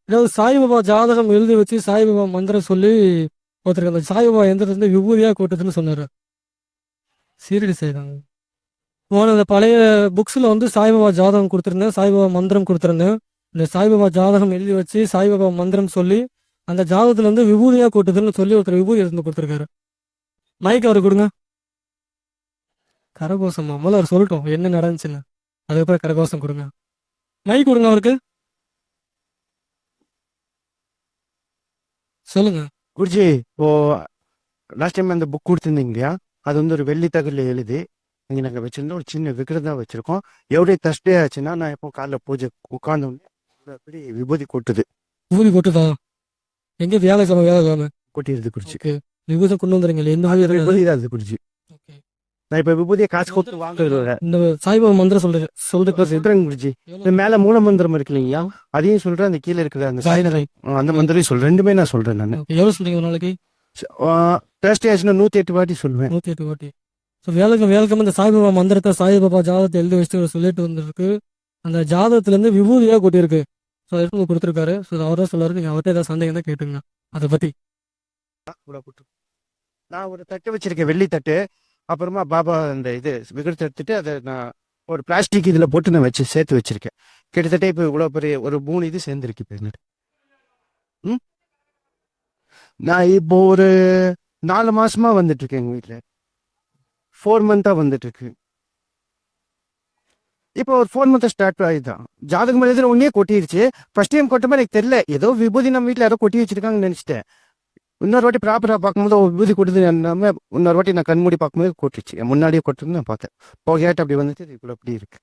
ஏதாவது சாய்பாபா ஜாதகம் எழுதி வச்சு சாய்பாபா மந்திரம் சொல்லி ஒருத்தருக்கு அந்த சாய்பாபா எந்திரத்துல இருந்து விபூதியா கூட்டதுன்னு சொன்னாரு. சீரடி செய்தாங்க. போன அந்த பழைய புக்ஸில் வந்து சாய்பாபா ஜாதகம் கொடுத்துருந்தேன், சாய்பாபா மந்திரம் கொடுத்துருந்தேன். இந்த சாய்பாபா ஜாதகம் எழுதி வச்சு சாய்பாபா மந்திரம் சொல்லி அந்த ஜாதகத்துல வந்து விபூதியா கூட்டுதுன்னு சொல்லி ஒருத்தர் விபூதி எடுத்து கொடுத்துருக்காரு. மைக் அவரு கொடுங்க. கரகோஷம் முதல்ல அவர் சொல்லட்டும் என்ன நடந்துச்சுன்னு, அதுக்கப்புறம் கரகோஷம் கொடுங்க. மைக் கொடுங்க அவருக்கு, சொல்லுங்க. குருஜி, இப்போ லாஸ்ட் டைம் அந்த புக் கொடுத்துருந்தீங்க இல்லையா, அது வந்து ஒரு வெள்ளி தகவல் எழுதி இங்கே நாங்கள் வச்சிருந்தோம். ஒரு சின்ன விக்கிரம் தான் வச்சிருக்கோம். எவ்வளோ தஸ்டே ஆச்சுன்னா நான் எப்போ காலைல பூஜை உட்கார்ந்தோடனே அப்படி விபூதி கொட்டுது. விபூதி கொட்டுதா? எங்க வியாழக்கிழமை கொட்டிடுது குருஜி. விபூதி கொண்டு வந்துருங்க. என்ன விபூதி தான் அது குருஜி. நான் இப்போ விபூதியை காசு கொடுத்து வாங்குறேன். இந்த சாய்பாபா மந்திரம் சொல்றேன் குருஜி. இந்த மேல மூல மந்திரம் இருக்கு இல்லையா, அதையும் சொல்றேன். அந்த கீழே இருக்கிற அந்த மந்திரம் சொல்றேன். ரெண்டுமே நான் சொல்றேன். நான் எவ்வளவு சொல்றீங்க ஒரு நாளைக்கு? டெஸ்ட் ஆச்சுன்னா 108 வாட்டி சொல்லுவேன். 108 வாட்டி. ஸோ வேலைக்கு இந்த சாய்பாபா மந்திரத்தை சாய்பாபா ஜாதகத்தை எழுதி வச்சுட்டு சொல்லிட்டு வந்துருக்கு. அந்த ஜாதகத்துலேருந்து விபூதியாக கொட்டியிருக்கு. ஸோ எடுத்து கொடுத்துருக்காரு. ஸோ அவர் தான் சொல்லாரு. நீங்கள் அவர்கிட்ட ஏதாவது சந்தேகம் தான் கேட்டுங்க அதை பற்றி. நான் ஒரு தட்டு வச்சிருக்கேன், வெள்ளி தட்டு. அப்புறமா பாபா அந்த இது விகிரத்தை எடுத்துட்டு அதை நான் ஒரு பிளாஸ்டிக் இதில் போட்டு நான் சேர்த்து வச்சிருக்கேன். கிட்டத்தட்ட இப்போ இவ்வளோ பெரிய ஒரு 3 இது சேர்ந்துருக்கு இப்போ. நான் இப்போ ஒரு 4 மாசமா வந்துட்டு இருக்கேன் எங்க வீட்டில். 4 மந்த்தா வந்துட்டு இருக்கு. இப்போ ஒரு 4 மந்த் ஸ்டார்ட் ஆகிதான் ஜாதகம் எழுதுற உடனே கொட்டிடுச்சு. ஃபர்ஸ்ட் டைம் கொட்ட மாதிரி எனக்கு தெரியல. ஏதோ விபூதி நம்ம வீட்டில் யாரோ கொட்டி வச்சிருக்காங்கன்னு நினைச்சிட்டேன். இன்னொரு வாட்டி ப்ராப்பராக பார்க்கும்போது விபூதி கொட்டுது. இன்னொரு வாட்டி நான் கண்மூடி பார்க்கும்போது கொட்டுச்சு. முன்னாடியே கொட்டுன்னு நான் பார்த்தேன். போகையாட்டு அப்படி வந்துட்டு இப்படி இருக்கு.